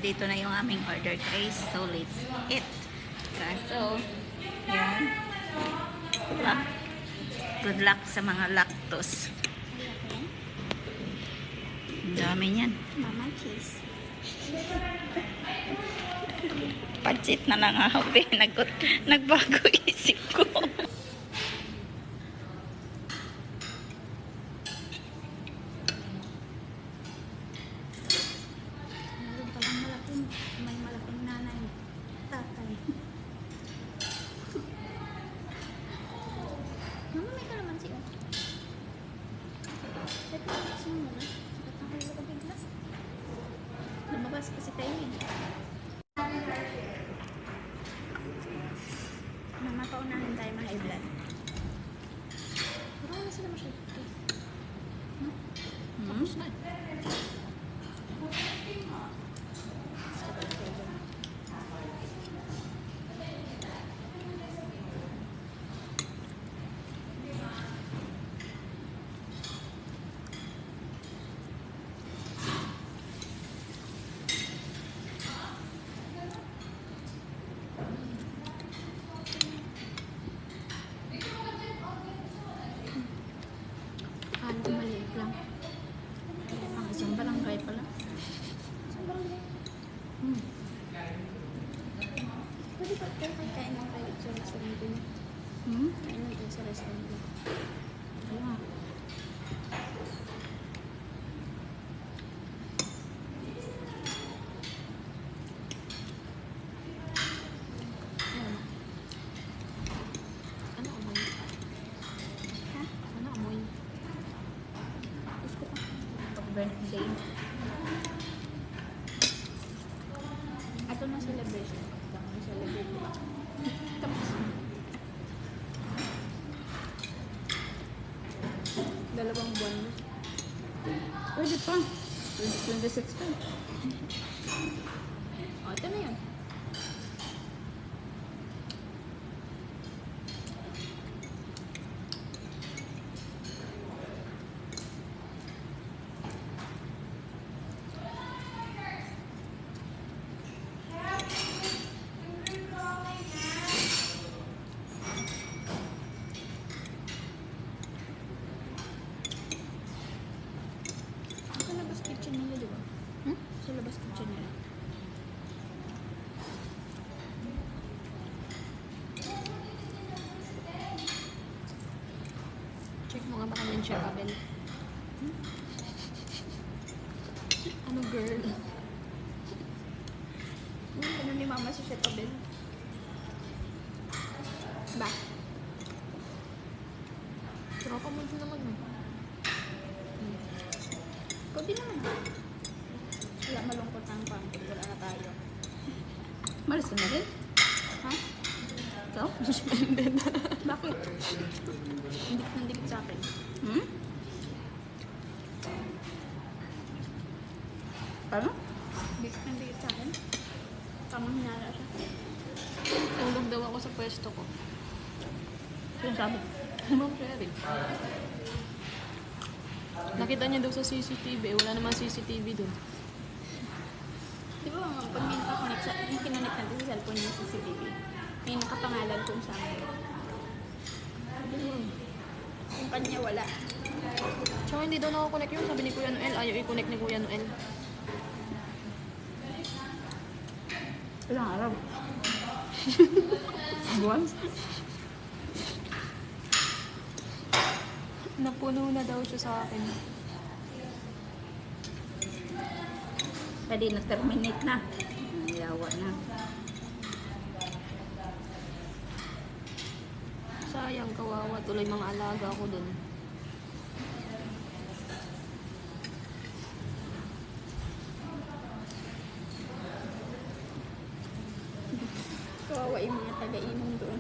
nandito na yung aming order guys. So, let's eat. So, yan. Good luck sa mga lactose. Ang dami niyan. Mama cheese. Pansit na lang ako. Nagbago isip ko. Meron palang malaking, may malaking nanay. Tatay. Mama, may kalamansi oh. Ito ang kasi mo na. Nakatanggal ko bigla. Lumabas kasi tayo eh. Mama, paunahin tayo mga high blood. Parang na sila masyadong. No? Tapos na. Akala ko maliit lang. Ang isang barangay pala. Isang barangay? Pwede ba tayo kain ng kain sa restaurant ko? Kain natin sa restaurant ko. Wala. Ano amoy? Ha? Ano amoy? Gusto ko. Pag-birthday. Ito na celebration. Ito na celebration. Tapos. Dalawang buwan na. Pwede pa. 26 pa. O, ito na yun. Sa labas kitchen nila, di ba? Sa labas kitchen nila. Check mo nga baka yung Chef Abel. Ano girl? Ano ni mama si Chef Abel? Ba? Tropa mo din naman mo. Pwede naman. Wala malungkot ang pangkot. Wala na tayo. Malis na rin? Ha? Ikaw? Suspended. Bakit? Dikit sa akin. Paano? Dikit sa akin. Tamang hinala siya. Tulog daw ako sa pwesto ko. Sino sabi? Ma'am Sherry. Nakita niya daw sa CCTV. Wala namang CCTV dun. Di ba pag may nakakonect sa, yung kinonect natin sa cellphone niya sa CCTV, may nakapangalan kung saan. Yung kanya wala. Tsaka hindi daw nakakonect yun. Sabi ni Kuya Noel. Ayaw i-connect ni Kuya Noel. Ilang araw? Buwan? Napuno na daw siya sa akin. Pwede na-terminate na. Yawa na. Sayang, kawawa. Tuloy mga alaga ko dun. Kawawa yung mga taga-inom doon.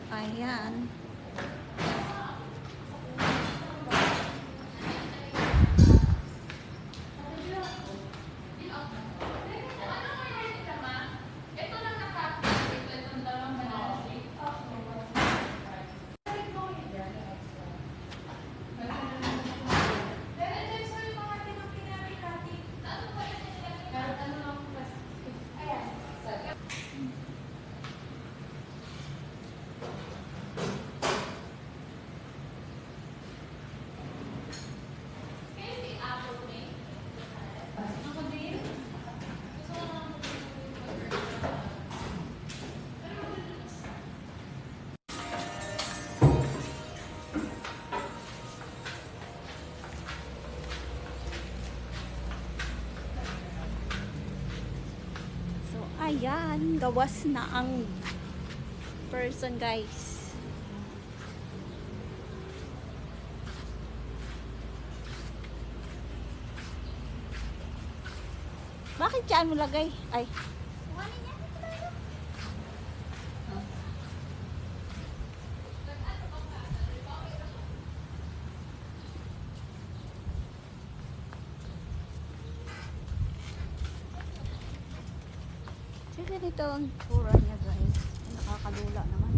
Ayan. So, ayan. Gawas na ang person, guys. Bakit dyan mo lagay? Ay. So, ganito ang tura niya, guys. Nakakalula naman.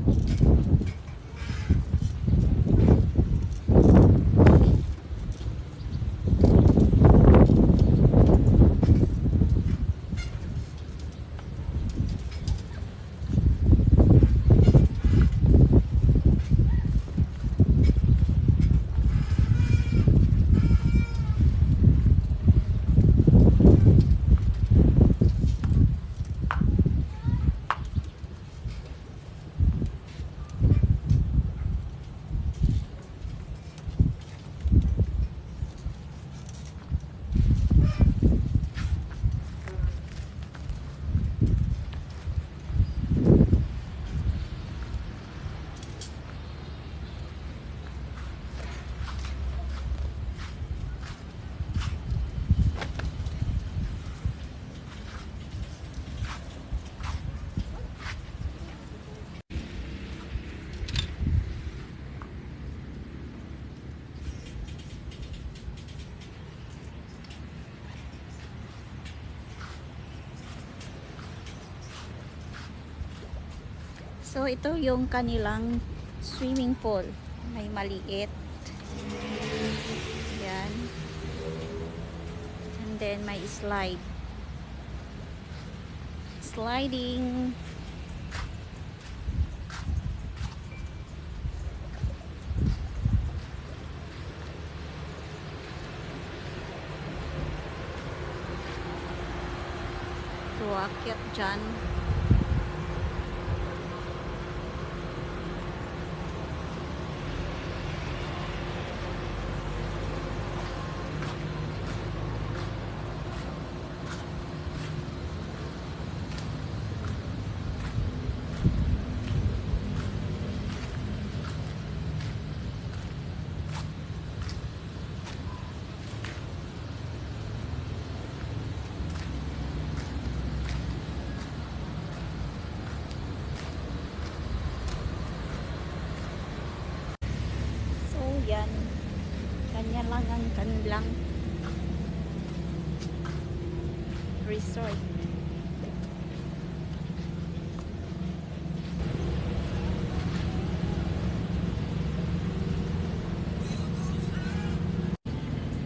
So, ito yung kanilang swimming pool. May maliit. Yan. And then, may slide. Sliding. So, akyat dyan. Yan. Ganyan lang ang kanilang resort.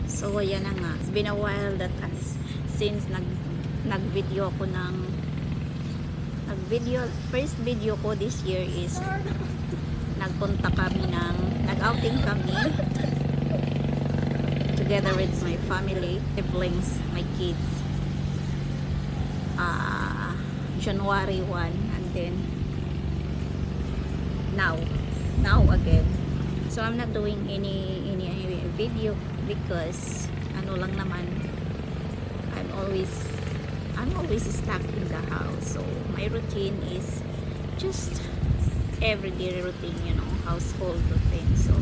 So, ayan na nga. It's been a while that since nag-video ako ng first video ko this year is nagpunta kami nag-outing kami together with my family, siblings, my kids. January 1 and then now again. So I'm not doing any video because ano lang naman, I'm always stuck in the house. So my routine is just everyday routine, you know, household routine. So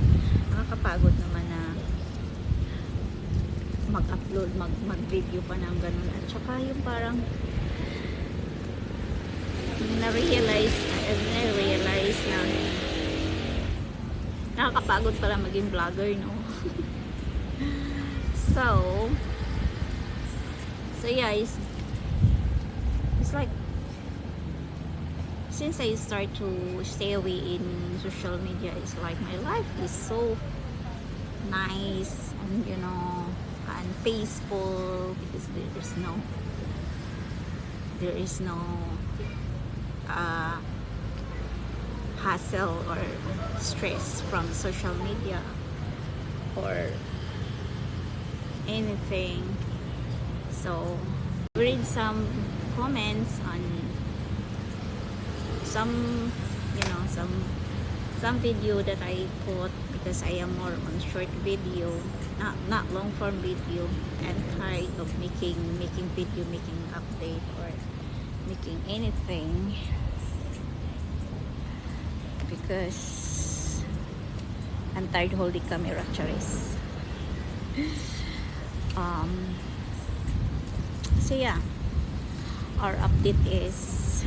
nakakapagod naman na mag-upload, mag-video pa ng ganun. At saka yung parang na-realize na Nakakapagod pala maging vlogger, no? so yeah, it's like since I start to stay away in social media, it's like my life is so nice and and peaceful because there is no hassle or stress from social media or anything. So read some comments on some some video that I put because I am more on short video, not long form video. I'm tired of making video, making update or making anything because I'm tired holding camera, Charis. So yeah, our update is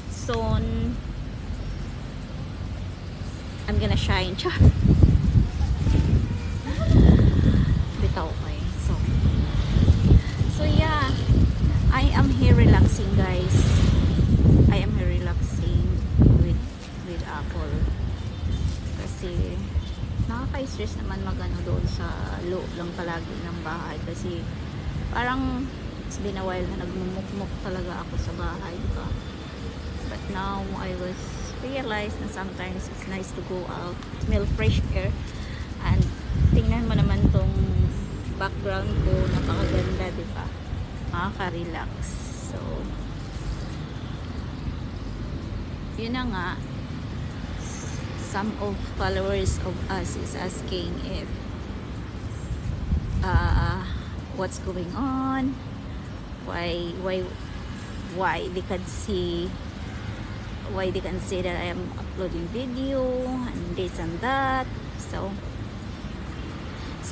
soon I'm gonna shine. Char. Bitaw okay. So yeah, I am here relaxing, guys. I am here relaxing with Apple kasi nakaka-stress naman magano doon sa loob lang palagi ng bahay kasi parang it's been a while na nagmumukmuk talaga ako sa bahay, diba? But now I was realized na sometimes it's nice to go out, smell fresh air, and tingnan mo naman tong background ko, napakaganda, diba? Makaka-relax. So yun na nga, some of followers of us is asking if what's going on, why they can see that I am uploading video and this and that. So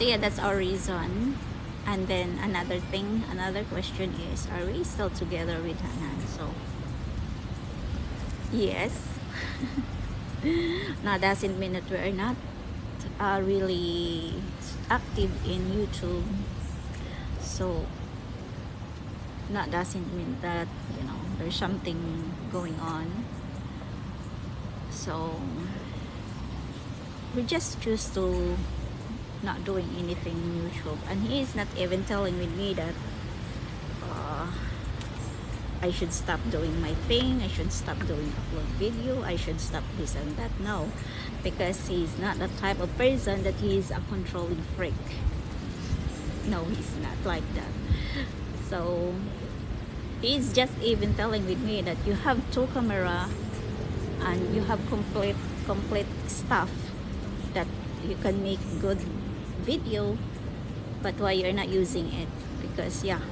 yeah, that's our reason. And then another question is, are we still together with Hanan? So yes. Now doesn't mean that we are not really active in YouTube. So that doesn't mean that there's something going on. So we just choose to not doing anything in YouTube, and he is not even telling with me that I should stop doing my thing, I should stop doing upload video, I should stop this and that. No, because he's not the type of person that he is a controlling freak. No, he's not like that. So he's just even telling with me that you have 2 camera and you have complete stuff that you can make good video, but why you're not using it? Because yeah,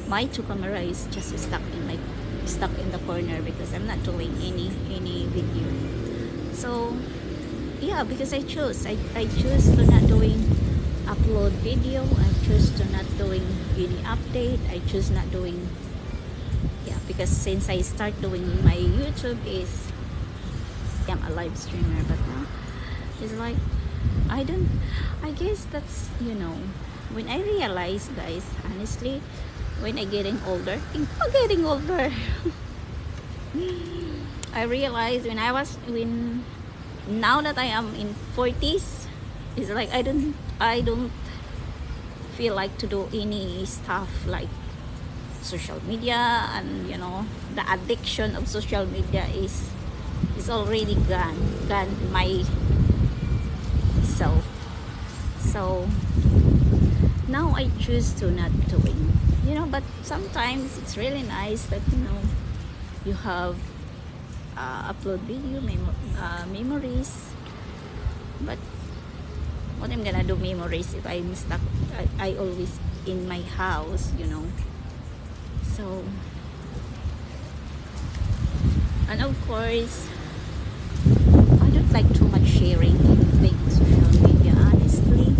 my 2 camera is just stuck in the corner because I'm not doing any video. So yeah, because I choose to not doing upload video, I choose to not doing any update, I choose not doing, yeah, because since I start doing my YouTube is I'm a live streamer, but now it's like I guess that's when I realize, guys, honestly, when I'm getting older, I realized now that I am in 40s, it's like I don't feel like to do any stuff like social media, and the addiction of social media is already gone myself. So now I choose to not doing, but sometimes it's really nice that you have upload video memories. But what I'm gonna do memories if I'm stuck, I always in my house, so, and of course I don't like too much sharing in social media, honestly,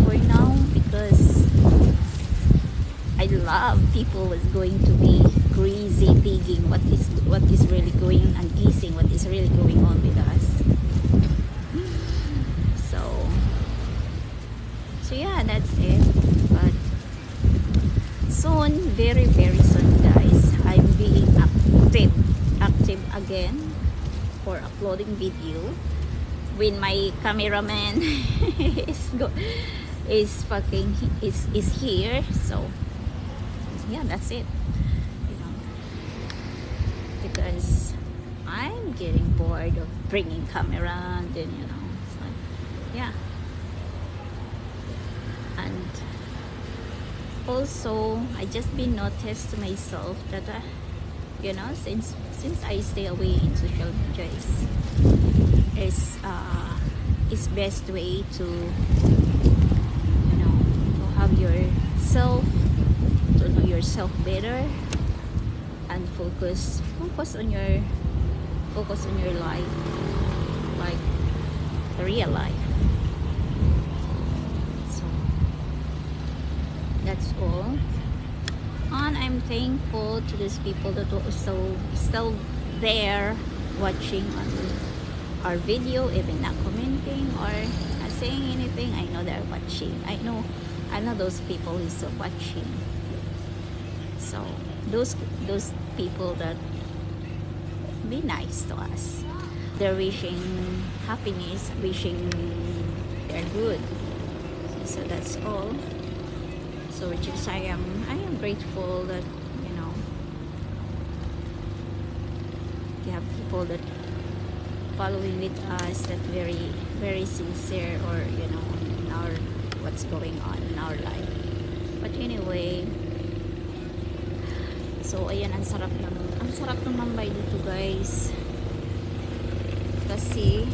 for now, because I love people is going to be crazy digging what is really going on and guessing what is really going on with us. So yeah, that's it. But soon, very very soon, guys, I'm being active again for uploading video when my cameraman is here. So yeah, that's it, you know, because I'm getting bored of bringing camera and then, you know, so yeah. And also I just been noticed to myself that you know, since I stay away in social media is best way to, you know, to have yourself, to know yourself better and focus on your life, like the real life. So that's all. And I'm thankful to those people that are still there watching on our video, even not commenting or not saying anything. I know they're watching. I know those people is still watching. So those people that be nice to us, they're wishing happiness, wishing they're good. So that's all. So which is I am grateful that, you know, we have people that following with us that very very sincere, or you know, in our what's going on in our life. But anyway, so ayan, ang sarap tumambay dito, guys, kasi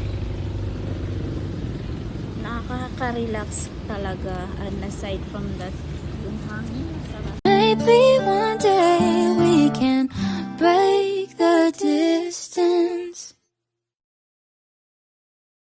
nakaka-relax talaga, and aside from that, yung hangin, sarap. Maybe